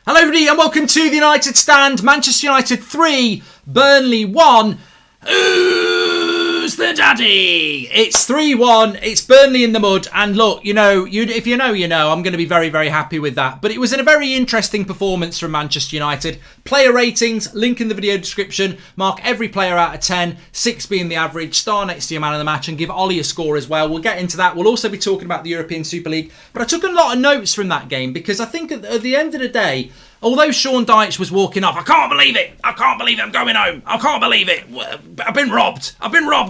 Hello everybody and welcome to the United Stand. Manchester United 3, Burnley 1. Who's the daddy? It's 3-1. It's Burnley in the mud. And look, if you know, I'm going to be very, very happy with that. But it was a very interesting performance from Manchester United. Player ratings, link in the video description. Mark every player out of 10, 6 being the average. Star next to your man of the match and give Ollie a score as well. We'll get into that. We'll also be talking about the European Super League. But I took a lot of notes from that game because I think at the end of the day, although Sean Dyche was walking off, I can't believe it. I'm going home. I can't believe it. I've been robbed.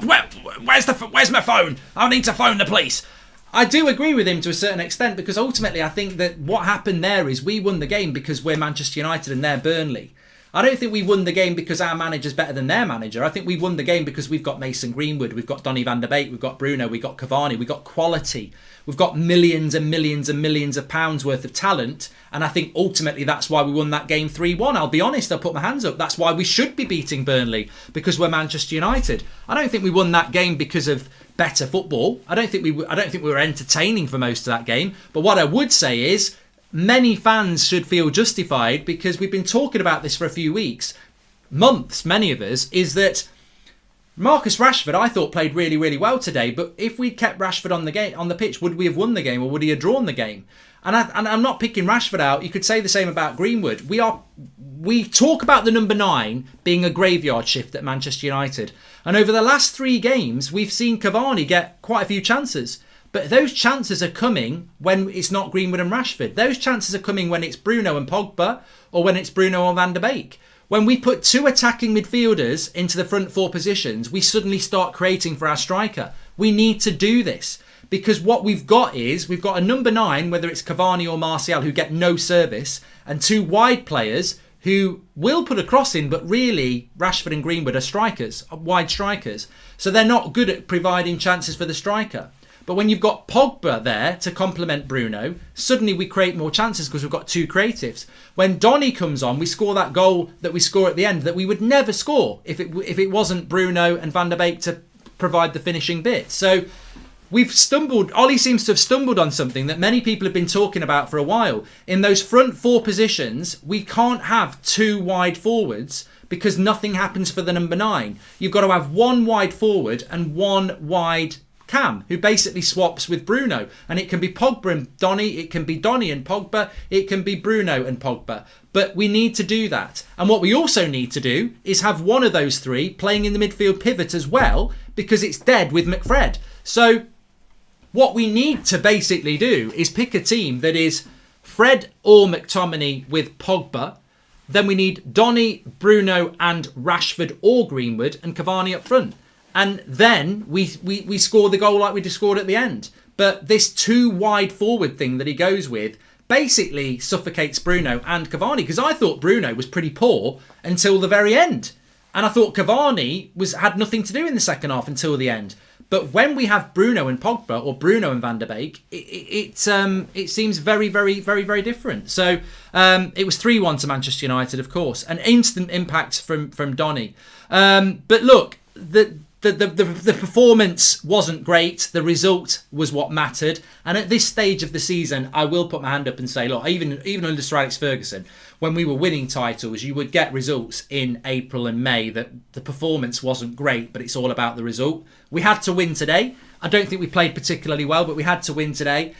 Where's my phone? I need to phone the police. I do agree with him to a certain extent because ultimately I think that what happened there is we won the game because we're Manchester United and they're Burnley. I don't think we won the game because our manager's better than their manager. I think we won the game because we've got Mason Greenwood, we've got Donny van de Beek, we've got Bruno, we've got Cavani, we've got quality. We've got millions and millions and millions of pounds worth of talent. And I think ultimately that's why we won that game 3-1. I'll be honest, I'll put my hands up. That's why we should be beating Burnley because we're Manchester United. I don't think we won that game because of better football. I don't think we were entertaining for most of that game. But what I would say is many fans should feel justified because we've been talking about this for a few weeks, months, many of us, is that Marcus Rashford, I thought, played really, really well today. But if we'd kept Rashford on the pitch, would we have won the game or would he have drawn the game? And I'm not picking Rashford out. You could say the same about Greenwood. We talk about the number 9 being a graveyard shift at Manchester United. And over the last 3 games, we've seen Cavani get quite a few chances. But those chances are coming when it's not Greenwood and Rashford. Those chances are coming when it's Bruno and Pogba or when it's Bruno and Van de Beek. When we put 2 attacking midfielders into the front 4 positions, we suddenly start creating for our striker. We need to do this because what we've got a number 9, whether it's Cavani or Martial, who get no service, and 2 wide players who will put a cross in, but really Rashford and Greenwood are strikers, wide strikers. So they're not good at providing chances for the striker. But when you've got Pogba there to complement Bruno, suddenly we create more chances because we've got 2 creatives. When Donny comes on, we score that goal that we score at the end that we would never score if it wasn't Bruno and Van de Beek to provide the finishing bit. So we've stumbled. Ollie seems to have stumbled on something that many people have been talking about for a while. In those front 4 positions, we can't have 2 wide forwards because nothing happens for the number 9. You've got to have 1 wide forward and 1 wide Cam, who basically swaps with Bruno. And it can be Pogba and Donny, it can be Donny and Pogba, it can be Bruno and Pogba. But we need to do that. And what we also need to do is have one of those 3 playing in the midfield pivot as well, because it's dead with McFred. So what we need to basically do is pick a team that is Fred or McTominay with Pogba. Then we need Donny, Bruno and Rashford or Greenwood and Cavani up front. And then we score the goal like we just scored at the end. But this 2 wide forward thing that he goes with basically suffocates Bruno and Cavani. Because I thought Bruno was pretty poor until the very end. And I thought Cavani had nothing to do in the second half until the end. But when we have Bruno and Pogba or Bruno and Van de Beek, it seems very, very, very, very different. So it was 3-1 to Manchester United, of course. An instant impact from Donny. But look, the performance wasn't great. The result was what mattered. And at this stage of the season, I will put my hand up and say, look, even under Sir Alex Ferguson, when we were winning titles, you would get results in April and May that the performance wasn't great, but it's all about the result. We had to win today. I don't think we played particularly well, but we had to win today.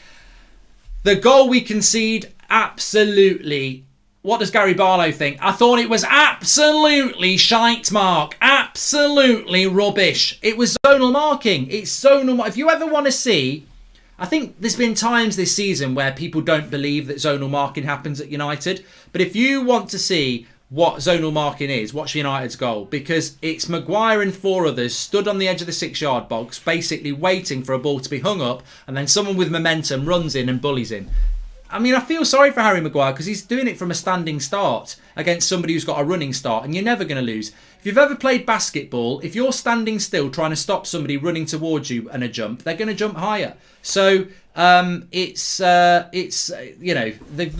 The goal we concede, absolutely. What does Gary Barlow think? I thought it was absolutely shite, Mark. Absolutely rubbish. It was zonal marking. It's zonal. If you ever want to see, I think there's been times this season where people don't believe that zonal marking happens at United. But if you want to see what zonal marking is, watch United's goal. Because it's Maguire and 4 others stood on the edge of the 6-yard box, basically waiting for a ball to be hung up. And then someone with momentum runs in and bullies him. I mean, I feel sorry for Harry Maguire because he's doing it from a standing start against somebody who's got a running start, and you're never going to lose. If you've ever played basketball, if you're standing still trying to stop somebody running towards you and a jump, they're going to jump higher. So It's the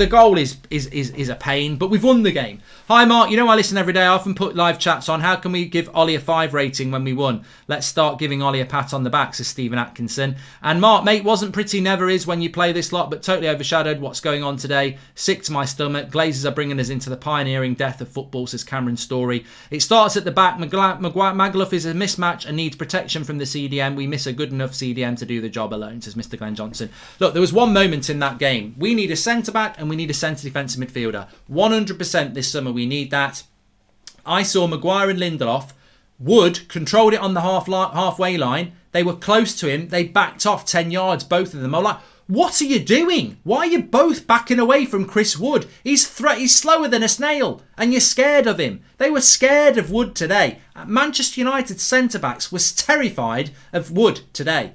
goal is a pain, but we've won the game. Hi Mark, I listen every day. I often put live chats on. How can we give Ollie a 5 rating when we won? Let's start giving Ollie a pat on the back, says Stephen Atkinson. And Mark, mate, wasn't pretty, never is when you play this lot, but totally overshadowed what's going on today. Sick to my stomach. Glazers are bringing us into the pioneering death of football, says Cameron Story. It starts at the back. Magluff is a mismatch and needs protection from the CDM. We miss a good enough CDM to do the job alone, says Mr. Glenn Johnson. Look, there was one moment in that game. We need a centre-back and we need a centre defensive midfielder. 100% this summer we need that. I saw Maguire and Lindelof. Wood controlled it on the halfway line. They were close to him. They backed off 10 yards, both of them. I'm like, what are you doing? Why are you both backing away from Chris Wood? He's slower than a snail and you're scared of him. They were scared of Wood today. Manchester United centre-backs was terrified of Wood today.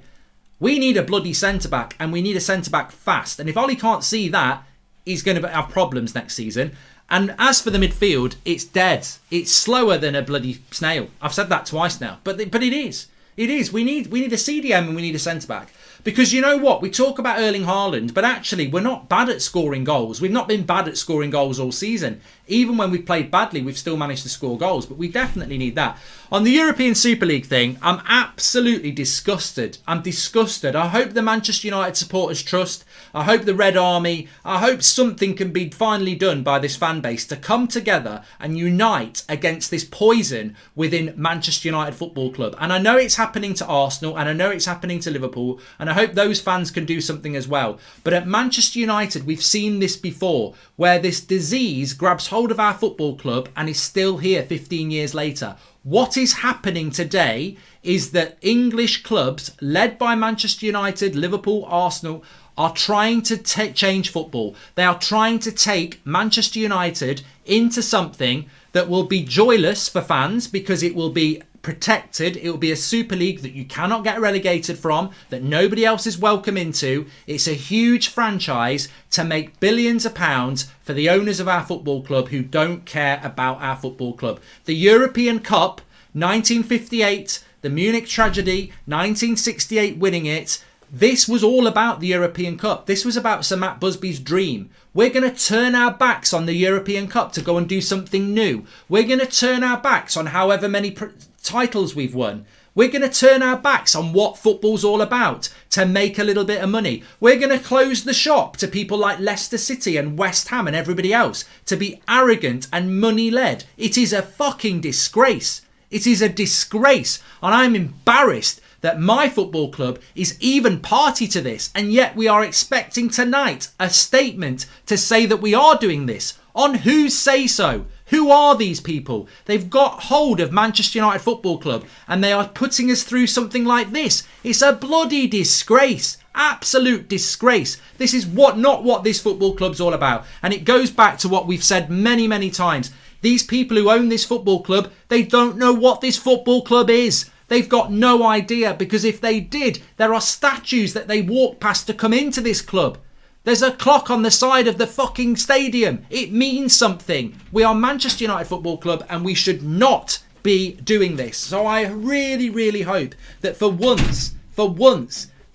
We need a bloody centre-back and we need a centre-back fast. And if Ollie can't see that, he's going to have problems next season. And as for the midfield, it's dead. It's slower than a bloody snail. I've said that twice now. But it is. It is. We need a CDM and we need a centre-back. Because you know what? We talk about Erling Haaland, but actually we're not bad at scoring goals. We've not been bad at scoring goals all season. Even when we've played badly, we've still managed to score goals. But we definitely need that. On the European Super League thing, I'm absolutely disgusted. I'm disgusted. I hope the Manchester United supporters trust. I hope the Red Army, I hope something can be finally done by this fan base to come together and unite against this poison within Manchester United Football Club. And I know it's happening to Arsenal and I know it's happening to Liverpool and I hope those fans can do something as well. But at Manchester United, we've seen this before where this disease grabs hold of our football club and is still here 15 years later. What is happening today is that English clubs led by Manchester United, Liverpool, Arsenal are trying to change football. They are trying to take Manchester United into something that will be joyless for fans because it will be protected. It will be a Super League that you cannot get relegated from, that nobody else is welcome into. It's a huge franchise to make billions of pounds for the owners of our football club who don't care about our football club. The European Cup, 1958, the Munich tragedy, 1968 winning it. This was all about the European Cup. This was about Sir Matt Busby's dream. We're going to turn our backs on the European Cup to go and do something new. We're going to turn our backs on however many titles we've won. We're going to turn our backs on what football's all about to make a little bit of money. We're going to close the shop to people like Leicester City and West Ham and everybody else to be arrogant and money-led. It is a fucking disgrace. It is a disgrace. And I'm embarrassed that my football club is even party to this, and yet we are expecting tonight a statement to say that we are doing this. On whose say-so? Who are these people? They've got hold of Manchester United Football Club and they are putting us through something like this. It's a bloody disgrace. Absolute disgrace. This is not what this football club's all about. And it goes back to what we've said many, many times. These people who own this football club, they don't know what this football club is. They've got no idea, because if they did, there are statues that they walk past to come into this club. There's a clock on the side of the fucking stadium. It means something. We are Manchester United Football Club and we should not be doing this. So I really, really hope that for once,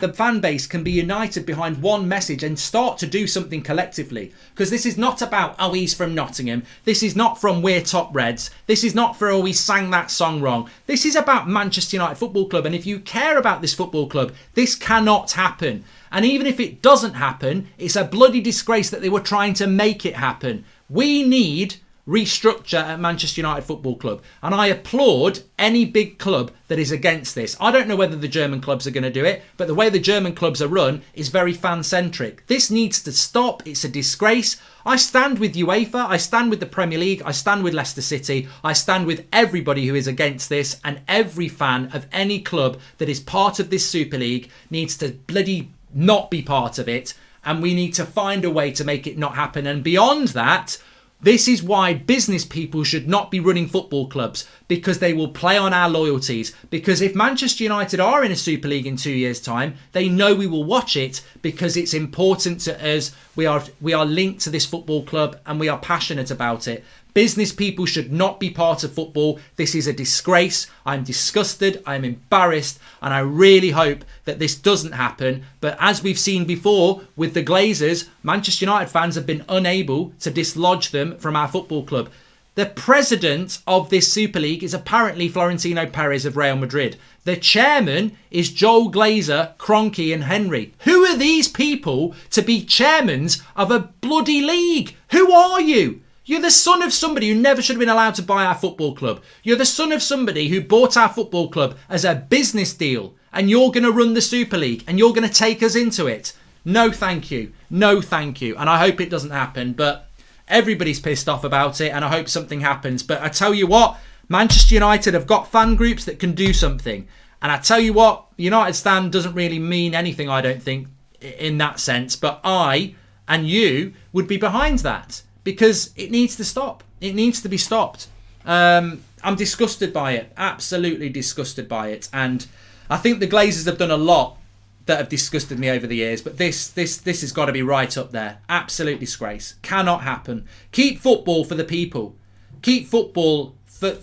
the fan base can be united behind one message and start to do something collectively. Because this is not about, oh, he's from Nottingham. This is not from We're Top Reds. This is not for, oh, we sang that song wrong. This is about Manchester United Football Club. And if you care about this football club, this cannot happen. And even if it doesn't happen, it's a bloody disgrace that they were trying to make it happen. We need restructure at Manchester United Football Club. And I applaud any big club that is against this. I don't know whether the German clubs are going to do it, but the way the German clubs are run is very fan-centric. This needs to stop. It's a disgrace. I stand with UEFA. I stand with the Premier League. I stand with Leicester City. I stand with everybody who is against this, and every fan of any club that is part of this Super League needs to bloody not be part of it, and we need to find a way to make it not happen. And beyond that, this is why business people should not be running football clubs, because they will play on our loyalties. Because if Manchester United are in a Super League in 2 years' time, they know we will watch it because it's important to us. We are linked to this football club and we are passionate about it. Business people should not be part of football. This is a disgrace. I'm disgusted. I'm embarrassed. And I really hope that this doesn't happen. But as we've seen before with the Glazers, Manchester United fans have been unable to dislodge them from our football club. The president of this Super League is apparently Florentino Perez of Real Madrid. The chairman is Joel Glazer, Kroenke and Henry. Who are these people to be chairmans of a bloody league? Who are you? You're the son of somebody who never should have been allowed to buy our football club. You're the son of somebody who bought our football club as a business deal. And you're going to run the Super League and you're going to take us into it. No, thank you. No, thank you. And I hope it doesn't happen. But everybody's pissed off about it and I hope something happens. But I tell you what, Manchester United have got fan groups that can do something. And I tell you what, United stand doesn't really mean anything, I don't think, in that sense. But I and you would be behind that because it needs to stop. It needs to be stopped. I'm disgusted by it. Absolutely disgusted by it. And I think the Glazers have done a lot that have disgusted me over the years, but this has got to be right up there. Absolute disgrace. Cannot happen. Keep football for the people. Keep football for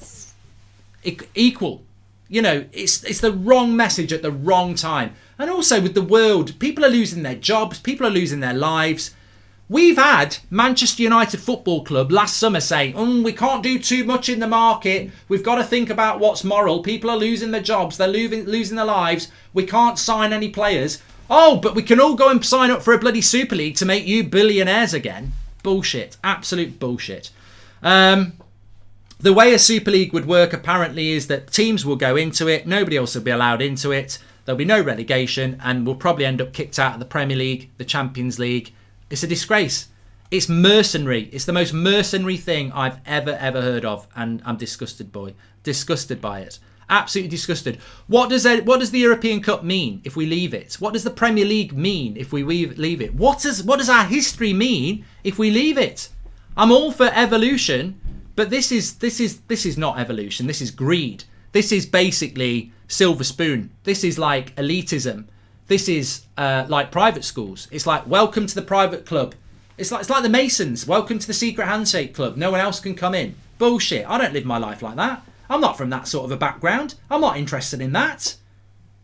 equal. You know, it's the wrong message at the wrong time. And also with the world, people are losing their jobs, people are losing their lives. We've had Manchester United Football Club last summer saying, we can't do too much in the market. We've got to think about what's moral. People are losing their jobs. They're losing their lives. We can't sign any players. Oh, but we can all go and sign up for a bloody Super League to make you billionaires again. Bullshit. Absolute bullshit. The way a Super League would work apparently is that teams will go into it. Nobody else will be allowed into it. There'll be no relegation and we'll probably end up kicked out of the Premier League, the Champions League. It's a disgrace. It's mercenary. It's the most mercenary thing I've ever heard of. And I'm disgusted, boy. Disgusted by it. Absolutely disgusted. What does the European Cup mean if we leave it? What does the Premier League mean if we leave it? What does our history mean if we leave it? I'm all for evolution, but this is not evolution. This is greed. This is basically silver spoon. This is like elitism. This is like private schools. It's like, welcome to the private club. It's like the Masons. Welcome to the secret handshake club. No one else can come in. Bullshit. I don't live my life like that. I'm not from that sort of a background. I'm not interested in that.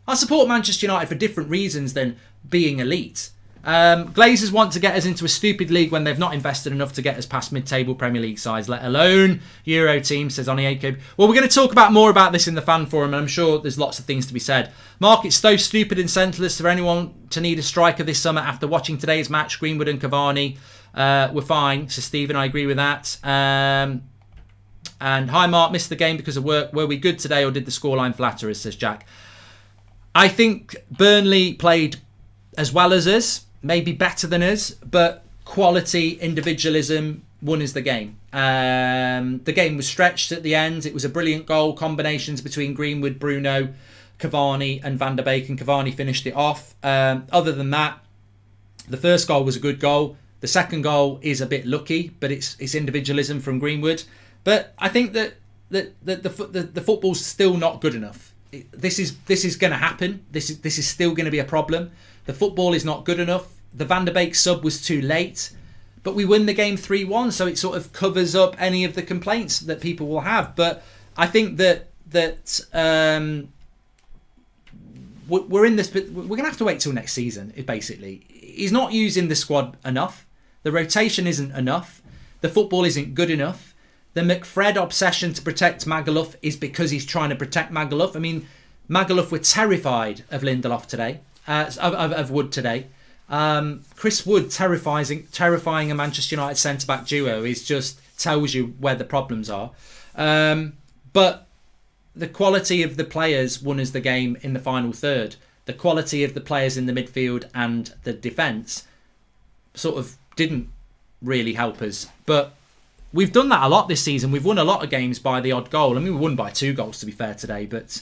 I support Manchester United for different reasons than being elite. Glazers want to get us into a stupid league when they've not invested enough to get us past mid-table Premier League sides, let alone Euro teams, says Oni Akob. Well, we're going to talk more about this in the fan forum, and I'm sure there's lots of things to be said. Mark, it's so stupid and senseless for anyone to need a striker this summer after watching today's match. Greenwood and Cavani were fine, says Stephen. I agree with that. And hi, Mark, missed the game because of work. Were we good today or did the scoreline flatter us, says Jack. I think Burnley played as well as us. Maybe better than us, but quality, individualism won us the game. The game was stretched at the end. It was a brilliant goal, combinations between Greenwood, Bruno, Cavani and Van der Beek, and Cavani finished it off. Other than that, the first goal was a good goal. The second goal is a bit lucky, but it's individualism from Greenwood. But I think that the football's still not good enough. This is going to happen. This is still going to be a problem. The football is not good enough. The Van der Beek sub was too late. But we win the game 3-1, so it sort of covers up any of the complaints that people will have. But I think that we're in this. We're going to have to wait till next season, basically. He's not using the squad enough. The rotation isn't enough. The football isn't good enough. The McFred obsession to protect Magaluf is because he's trying to protect Magaluf. I mean, Magaluf were terrified of Lindelof today. Of Wood today. Chris Wood terrifying a Manchester United centre-back duo is just tells you where the problems are. But the quality of the players won us the game in the final third. The quality of the players in the midfield and the defence sort of didn't really help us. But we've done that a lot this season. We've won a lot of games by the odd goal. I mean, we won by 2 goals to be fair today, but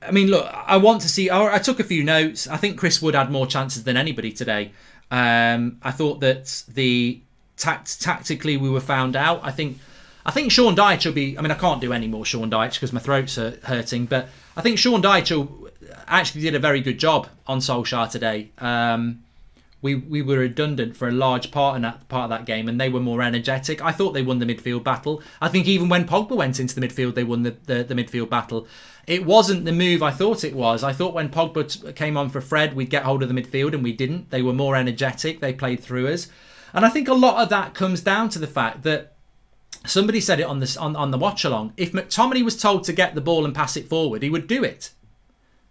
I mean, look, I want to see. I took a few notes. I think Chris Wood had more chances than anybody today. I thought that the tactically we were found out. I think Sean Dyche will be. I mean, I can't do any more Sean Dyche because my throat's hurting. But I think Sean Dyche actually did a very good job on Solskjaer today. we were redundant for a large part of that game, and they were more energetic. I thought they won the midfield battle. I think even when Pogba went into the midfield, they won the midfield battle. It wasn't the move I thought it was. I thought when Pogba came on for Fred, we'd get hold of the midfield, and we didn't. They were more energetic. They played through us. And I think a lot of that comes down to the fact that somebody said it on the watch along. If McTominay was told to get the ball and pass it forward, he would do it.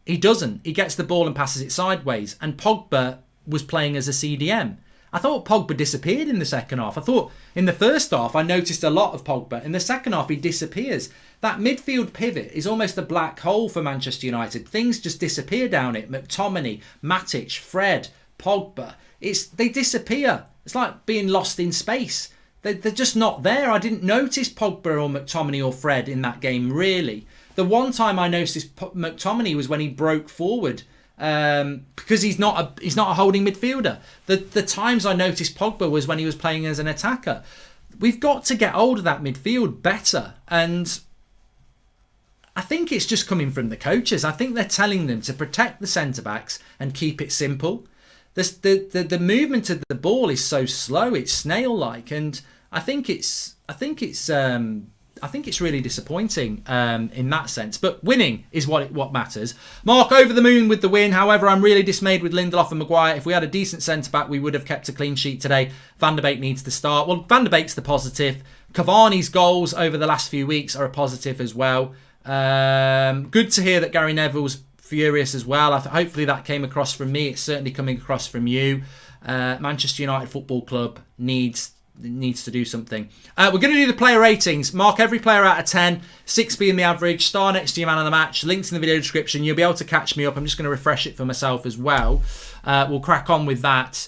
He doesn't. He gets the ball and passes it sideways. And Pogba was playing as a CDM. I thought Pogba disappeared in the second half. I thought in the first half I noticed a lot of Pogba. In the second half he disappears. That midfield pivot is almost a black hole for Manchester United. Things just disappear down it. McTominay, Matic, Fred, Pogba. They disappear. It's like being lost in space. They're just not there. I didn't notice Pogba or McTominay or Fred in that game, really. The one time I noticed McTominay was when he broke forward, because he's not a holding midfielder. The times I noticed Pogba was when he was playing as an attacker. We've got to get hold of that midfield better, and I think it's just coming from the coaches. I think they're telling them to protect the centre backs and keep it simple. The movement of the ball is so slow, it's snail like, and I think it's really disappointing in that sense. But winning is what matters. Mark, over the moon with the win. However, I'm really dismayed with Lindelof and Maguire. If we had a decent centre-back, we would have kept a clean sheet today. Van der Beek needs to start. Well, Van der Beek's the positive. Cavani's goals over the last few weeks are a positive as well. Good to hear that Gary Neville's furious as well. Hopefully that came across from me. It's certainly coming across from you. Manchester United Football Club needs to do something. We're going to do the player ratings. Mark every player out of 10, 6 being the average, star next to your man of the match. Links in the video description. You'll be able to catch me up. I'm just going to refresh it for myself as well. We'll crack on with that.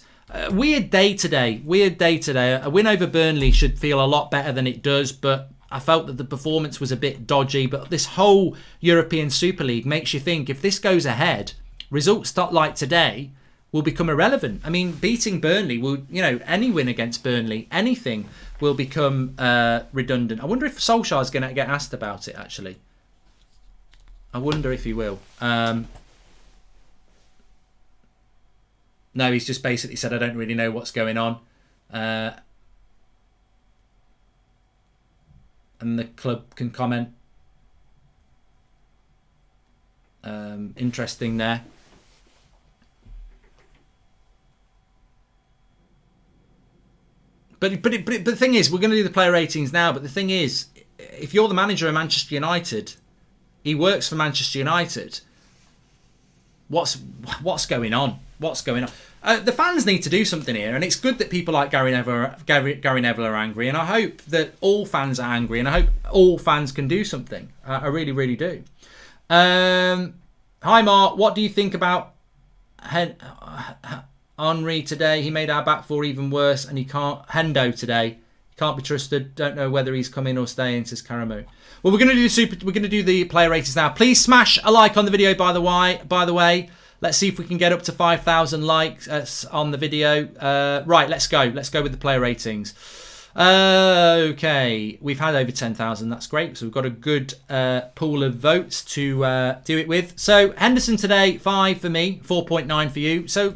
Weird day today. A win over Burnley should feel a lot better than it does, but I felt that the performance was a bit dodgy. But this whole European Super League makes you think, if this goes ahead, results like today will become irrelevant. I mean, beating Burnley will, any win against Burnley, anything will become redundant. I wonder if Solskjaer's going to get asked about it, actually. I wonder if he will. No, he's just basically said, I don't really know what's going on. And the club can comment. Interesting there. But the thing is, we're going to do the player ratings now. But the thing is, if you're the manager of Manchester United, he works for Manchester United. What's going on? What's going on? The fans need to do something here, and it's good that people like Gary Neville are angry, and I hope that all fans are angry, and I hope all fans can do something. I really, really do. Hi, Mark. What do you think about Henry today? He made our back four even worse, and Hendo today. He can't be trusted. Don't know whether he's coming or staying, says Karamu. Well, we're going to do the player ratings now. Please smash a like on the video. By the way, let's see if we can get up to 5,000 likes on the video. Right, let's go. Let's go with the player ratings. Okay, we've had over 10,000. That's great. So we've got a good pool of votes to do it with. So Henderson today, 5 for me, 4.9 for you. So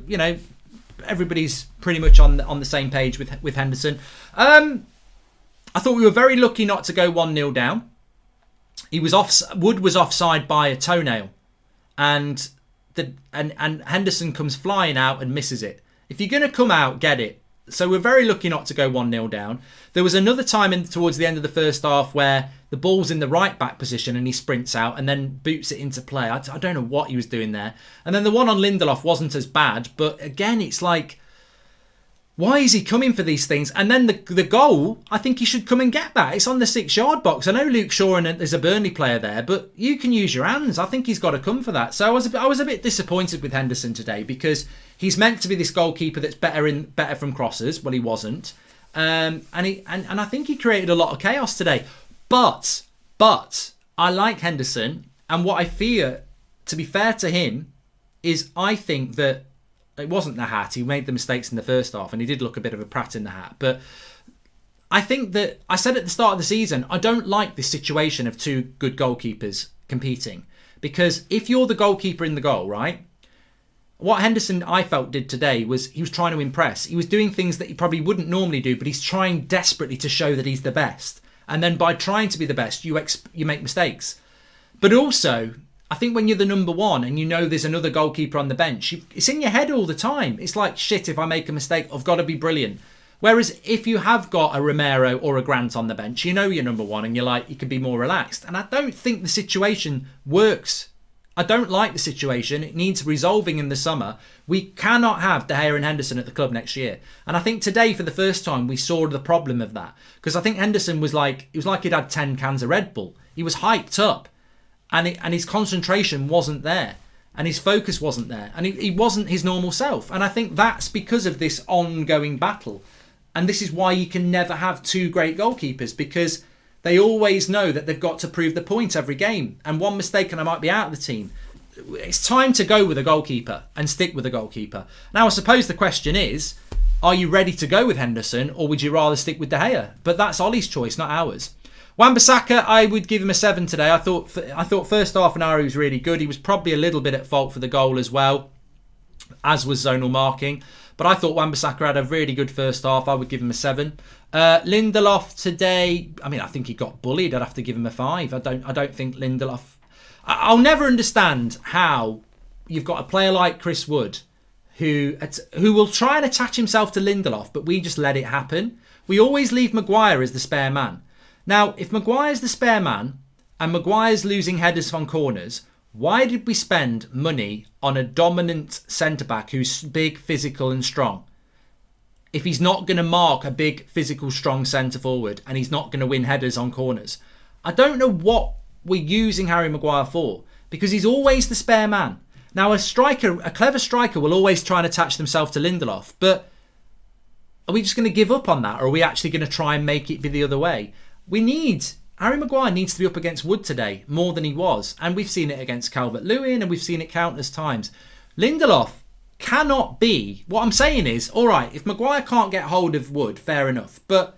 everybody's pretty much on the same page with Henderson. I thought we were very lucky not to go 1-0 down. Wood was offside by a toenail, and Henderson comes flying out and misses it. If you're going to come out, get it. So we're very lucky not to go 1-0 down. There was another time towards the end of the first half where the ball's in the right back position and he sprints out and then boots it into play. I don't know what he was doing there. And then the one on Lindelof wasn't as bad, but again, it's like, why is he coming for these things? And then the goal, I think he should come and get that. It's on the 6-yard box. I know Luke Shaw and there's a Burnley player there, but you can use your hands. I think he's got to come for that. So I was a bit disappointed with Henderson today because he's meant to be this goalkeeper that's better from crosses. Well, he wasn't, and I think he created a lot of chaos today. But I like Henderson, and what I fear, to be fair to him, is I think that. It wasn't the hat. He made the mistakes in the first half and he did look a bit of a prat in the hat. But I think that I said at the start of the season, I don't like this situation of two good goalkeepers competing. Because if you're the goalkeeper in the goal, right, What Henderson, I felt, did today was he was trying to impress. He was doing things that he probably wouldn't normally do, but he's trying desperately to show that he's the best. And then by trying to be the best, you make mistakes. But also, I think when you're the number one and you know there's another goalkeeper on the bench, it's in your head all the time. It's like, shit, if I make a mistake, I've got to be brilliant. Whereas if you have got a Romero or a Grant on the bench, you know you're number one and you're like, you can be more relaxed. And I don't think the situation works. I don't like the situation. It needs resolving in the summer. We cannot have De Gea and Henderson at the club next year. And I think today, for the first time, we saw the problem of that. Because I think Henderson was like, it was like he'd had 10 cans of Red Bull. He was hyped up. And his concentration wasn't there. And his focus wasn't there. And he wasn't his normal self. And I think that's because of this ongoing battle. And this is why you can never have two great goalkeepers. Because they always know that they've got to prove the point every game. And one mistake and I might be out of the team. It's time to go with a goalkeeper and stick with a goalkeeper. Now, I suppose the question is, are you ready to go with Henderson or would you rather stick with De Gea? But that's Ollie's choice, not ours. Wan-Bissaka, I would give him a 7 today. I thought first half an hour he was really good. He was probably a little bit at fault for the goal as well, as was zonal marking. But I thought Wan-Bissaka had a really good first half. I would give him a 7. Lindelof today, I mean, I think he got bullied. I'd have to give him a 5. I don't think Lindelof... I'll never understand how you've got a player like Chris Wood who will try and attach himself to Lindelof, but we just let it happen. We always leave Maguire as the spare man. Now, if Maguire's the spare man and Maguire's losing headers from corners, why did we spend money on a dominant centre-back who's big, physical and strong? If he's not going to mark a big, physical, strong centre-forward and he's not going to win headers on corners. I don't know what we're using Harry Maguire for, because he's always the spare man. Now, a clever striker will always try and attach themselves to Lindelof, but are we just going to give up on that, or are we actually going to try and make it be the other way? Harry Maguire needs to be up against Wood today more than he was. And we've seen it against Calvert-Lewin and we've seen it countless times. Lindelof cannot be... What I'm saying is, all right, if Maguire can't get hold of Wood, fair enough. But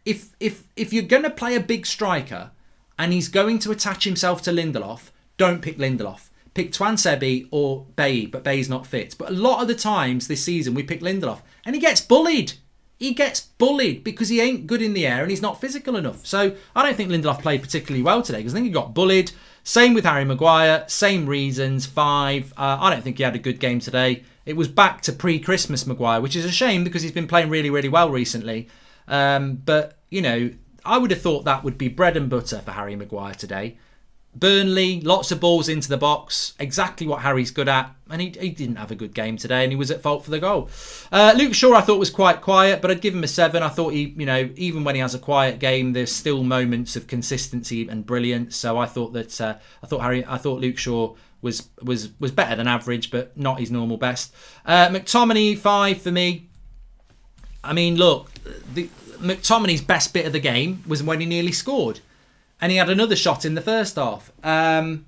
if you're going to play a big striker and he's going to attach himself to Lindelof, don't pick Lindelof. Pick Twansebi or Bailly, but Bailly's not fit. But a lot of the times this season we pick Lindelof and he gets bullied. He gets bullied because he ain't good in the air and he's not physical enough. So I don't think Lindelof played particularly well today because I think he got bullied. Same with Harry Maguire. Same reasons. 5. I don't think he had a good game today. It was back to pre-Christmas Maguire, which is a shame because he's been playing really, really well recently. But, you know, I would have thought that would be bread and butter for Harry Maguire today. Burnley, lots of balls into the box, exactly what Harry's good at, and he didn't have a good game today, and he was at fault for the goal. Luke Shaw, I thought was quite quiet, but I'd give him a 7. I thought he, you know, even when he has a quiet game, there's still moments of consistency and brilliance. So I thought that I thought Luke Shaw was better than average, but not his normal best. McTominay 5 for me. I mean, look, McTominay's best bit of the game was when he nearly scored. And he had another shot in the first half. I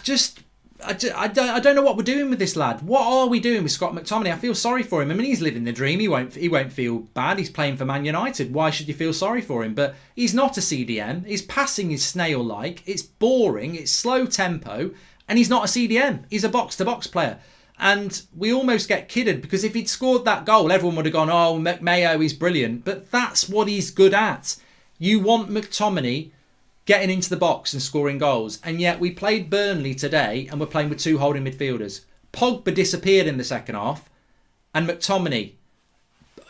don't know what we're doing with this lad. What are we doing with Scott McTominay? I feel sorry for him. I mean, he's living the dream. He won't feel bad. He's playing for Man United. Why should you feel sorry for him? But he's not a CDM. His passing is snail-like. It's boring. It's slow tempo. And he's not a CDM. He's a box-to-box player. And we almost get kidded because if he'd scored that goal, everyone would have gone, oh, Mayo, he's brilliant. But that's what he's good at. You want McTominay getting into the box and scoring goals. And yet we played Burnley today and we're playing with 2 holding midfielders. Pogba disappeared in the second half. And McTominay.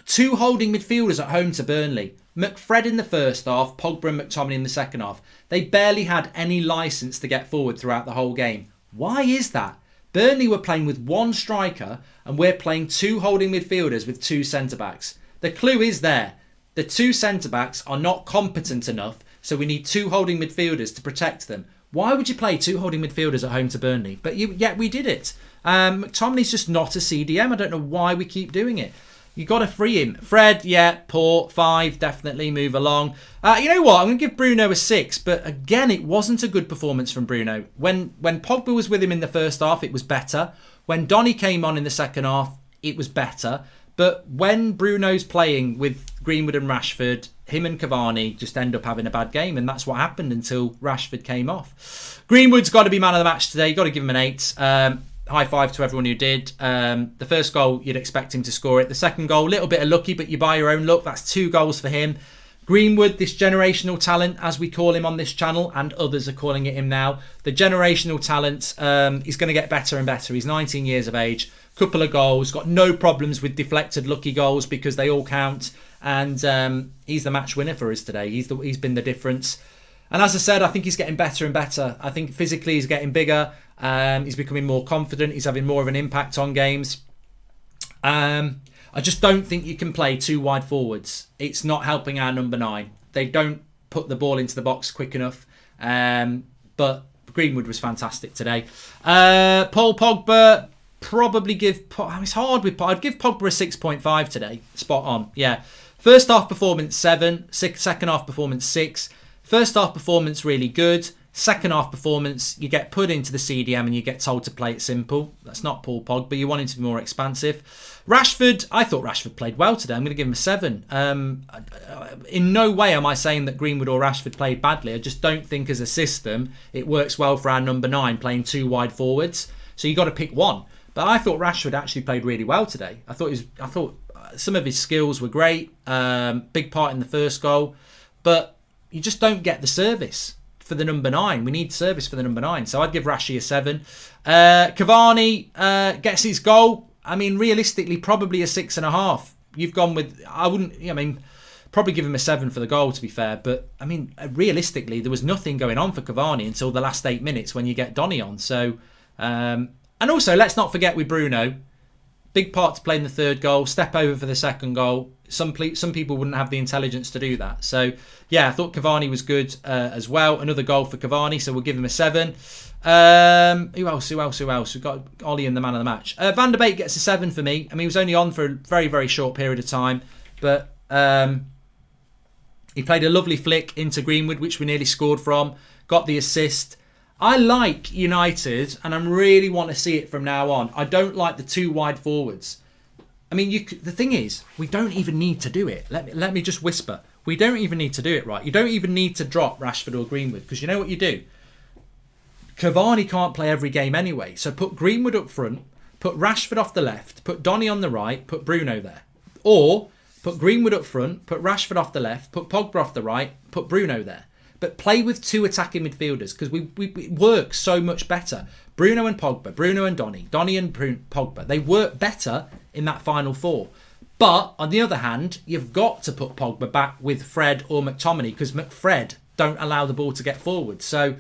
2 holding midfielders at home to Burnley. McFred in the first half, Pogba and McTominay in the second half. They barely had any licence to get forward throughout the whole game. Why is that? Burnley were playing with 1 striker and we're playing 2 holding midfielders with 2 centre-backs. The clue is there. The 2 centre-backs are not competent enough, so we need 2 holding midfielders to protect them. Why would you play 2 holding midfielders at home to Burnley? But yet we did it. McTominay's just not a CDM. I don't know why we keep doing it. You got to free him. Fred, yeah, poor. 5, definitely. Move along. You know what? I'm going to give Bruno a 6, but again, it wasn't a good performance from Bruno. When Pogba was with him in the first half, it was better. When Donny came on in the second half, it was better. But when Bruno's playing with Greenwood and Rashford, him and Cavani just end up having a bad game. And that's what happened until Rashford came off. Greenwood's got to be man of the match today. You've got to give him an 8. high five to everyone who did. The first goal, you'd expect him to score it. The second goal, a little bit of lucky, but you buy your own luck. That's 2 goals for him. Greenwood, this generational talent, as we call him on this channel, and others are calling it him now. The generational talent is going to get better and better. He's 19 years of age, couple of goals, got no problems with deflected lucky goals because they all count. And he's the match winner for us today. He's been the difference. And as I said, I think he's getting better and better. I think physically he's getting bigger. He's becoming more confident. He's having more of an impact on games. I just don't think you can play 2 wide forwards. It's not helping our number 9. They don't put the ball into the box quick enough. But Greenwood was fantastic today. Paul Pogba, probably give... It's hard with... I'd give Pogba a 6.5 today. Spot on. Yeah. First half performance 7. Second half performance 6. First half performance really good. Second half performance, you get put into the CDM and you get told to play it simple. That's not Paul Pogba. You want him to be more expansive. Rashford, I thought Rashford played well today. I'm going to give him a 7. In no way am I saying that Greenwood or Rashford played badly. I just don't think as a system it works well for our number 9 playing 2 wide forwards. So you got to pick one. But I thought Rashford actually played really well today. I thought some of his skills were great. Big part in the first goal. But you just don't get the service for the number 9. We need service for the number 9. So I'd give Rashi a 7. Cavani gets his goal. I mean, realistically, probably a 6.5. You've gone with... probably give him a 7 for the goal, to be fair. But, I mean, realistically, there was nothing going on for Cavani until the last 8 minutes when you get Donny on. So, and also, let's not forget with Bruno, big part to play in the third goal, step over for the second goal. Some people wouldn't have the intelligence to do that. So, yeah, I thought Cavani was good as well. Another goal for Cavani, so we'll give him a 7. Who else? We've got Ollie in the man of the match. Van der Beek gets a 7 for me. I mean, he was only on for a very, very short period of time. But he played a lovely flick into Greenwood, which we nearly scored from. Got the assist. I like United, and I really want to see it from now on. I don't like the 2 wide forwards. I mean, the thing is, we don't even need to do it. Let me just whisper. We don't even need to do it, right? You don't even need to drop Rashford or Greenwood, because you know what you do? Cavani can't play every game anyway. So put Greenwood up front, put Rashford off the left, put Donny on the right, put Bruno there. Or put Greenwood up front, put Rashford off the left, put Pogba off the right, put Bruno there. But play with 2 attacking midfielders, because we work so much better. Bruno and Pogba, Bruno and Donny and Pogba. They work better in that final 4. But on the other hand, you've got to put Pogba back with Fred or McTominay, because McFred don't allow the ball to get forward. So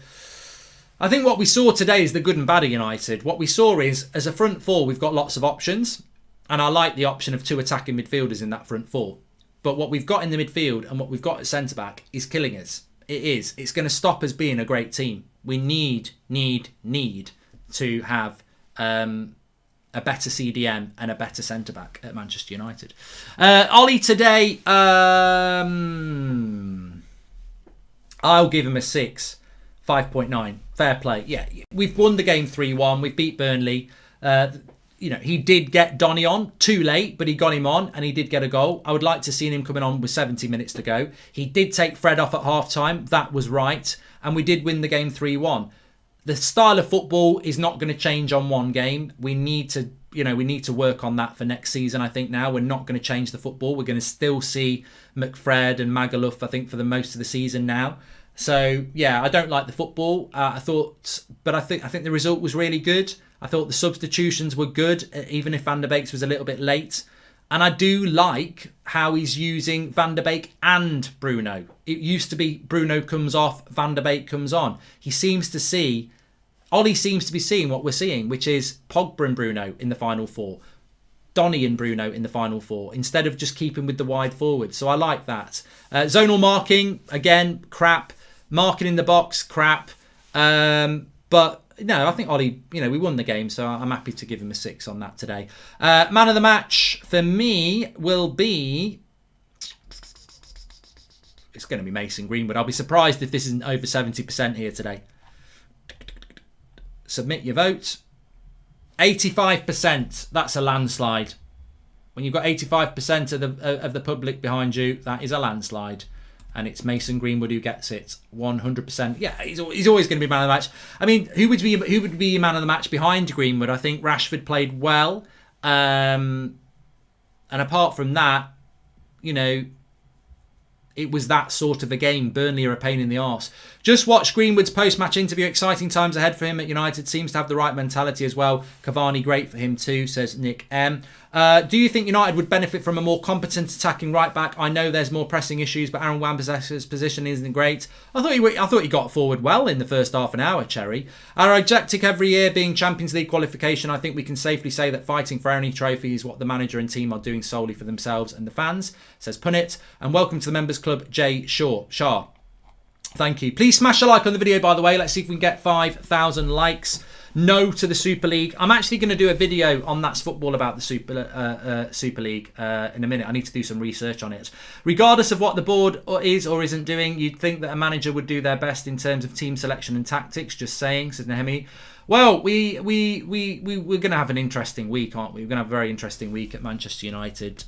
I think what we saw today is the good and bad of United. What we saw is, as a front 4, we've got lots of options. And I like the option of 2 attacking midfielders in that front 4. But what we've got in the midfield and what we've got at centre-back is killing us. It is. It's going to stop us being a great team. We need to have a better CDM and a better centre-back at Manchester United. Ollie today, I'll give him a 6. 5.9. Fair play. Yeah, we've won the game 3-1. We've beat Burnley. He did get Donny on too late, but he got him on and he did get a goal. I would like to see him coming on with 70 minutes to go. He did take Fred off at half-time. That was right. And we did win the game 3-1. The style of football is not going to change on one game. We need to work on that for next season, I think now. We're not going to change the football. We're going to still see McFred and Magaluf, I think, for the most of the season now. So, yeah, I don't like the football. I think the result was really good. I thought the substitutions were good, even if Van der Beek was a little bit late. And I do like how he's using Van der Beek and Bruno. It used to be Bruno comes off, Van der Beek comes on. Ollie seems to be seeing what we're seeing, which is Pogba and Bruno in the final 4. Donny and Bruno in the final 4, instead of just keeping with the wide forward. So I like that. Zonal marking, again, crap. Marking in the box, crap. But no, I think Ollie, we won the game, so I'm happy to give him a 6 on that today. Man of the match for me will be... It's going to be Mason Greenwood. I'll be surprised if this isn't over 70% here today. Submit your vote. 85%. That's a landslide. When you've got 85% of the public behind you, that is a landslide. and it's Mason Greenwood who gets it 100%. Yeah, he's always going to be man of the match. I mean, who would be man of the match behind Greenwood? I think Rashford played well, and apart from that, you know, it was that sort of a game. Burnley are a pain in the arse. Just watch Greenwood's post-match interview. Exciting times ahead for him at United. Seems to have the right mentality as well. Cavani, great for him too, says Nick M. Do you think United would benefit from a more competent attacking right-back? I know there's more pressing issues, but Aaron Wan-Bissaka's position isn't great. I thought he got forward well in the first half an hour, Cherry. Our objective every year being Champions League qualification, I think we can safely say that fighting for any trophy is what the manager and team are doing solely for themselves and the fans, says Punit. And welcome to the Members Club, Jay Shah. Thank you. Please smash a like on the video, by the way. Let's see if we can get 5,000 likes. No to the Super League. I'm actually going to do a video on That's Football about the Super League in a minute. I need to do some research on it. Regardless of what the board is or isn't doing, you'd think that a manager would do their best in terms of team selection and tactics. Just saying, says Nehemi. Well, we're going to have an interesting week, aren't we? We're going to have a very interesting week at Manchester United.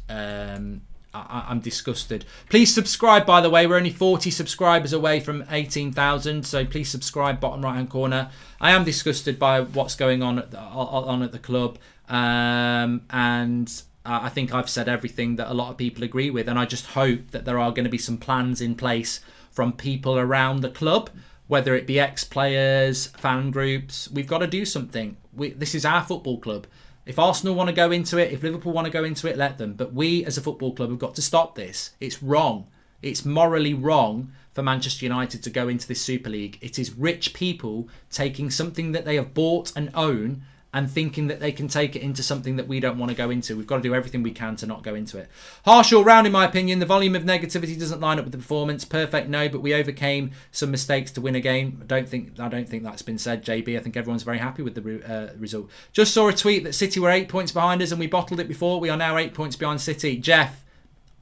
I'm disgusted. Please subscribe, by the way. We're only 40 subscribers away from 18,000, so please subscribe, bottom right hand corner. I am disgusted by what's going on at the club, and I think I've said everything that a lot of people agree with, and I just hope that there are going to be some plans in place from people around the club, whether it be ex-players, fan groups. We've got to do something. This is our football club. If Arsenal want to go into it, if Liverpool want to go into it, let them. But we as a football club have got to stop this. It's wrong. It's morally wrong for Manchester United to go into this Super League. It is rich people taking something that they have bought and own and thinking that they can take it into something that we don't want to go into. We've got to do everything we can to not go into it. Harsh all round, in my opinion. The volume of negativity doesn't line up with the performance. Perfect, no, but we overcame some mistakes to win a game. I don't think that's been said, JB. I think everyone's very happy with the result. Just saw a tweet that City were 8 points behind us and we bottled it before. We are now 8 points behind City. Jeff,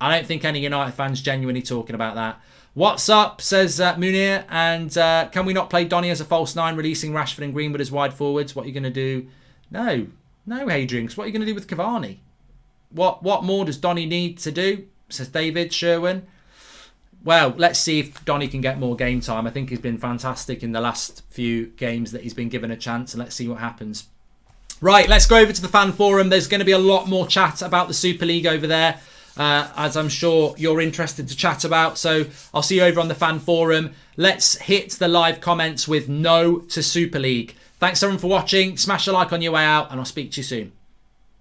I don't think any United fans genuinely talking about that. What's up, says Munir. And can we not play Donny as a false nine, releasing Rashford and Greenwood as wide forwards? What are you going to do? No, Hadrians. What are you going to do with Cavani? What more does Donny need to do? Says David Sherwin. Well, let's see if Donny can get more game time. I think he's been fantastic in the last few games that he's been given a chance, and let's see what happens. Right, let's go over to the fan forum. There's going to be a lot more chat about the Super League over there, as I'm sure you're interested to chat about. So I'll see you over on the fan forum. Let's hit the live comments with no to Super League. Thanks everyone for watching. Smash a like on your way out and I'll speak to you soon.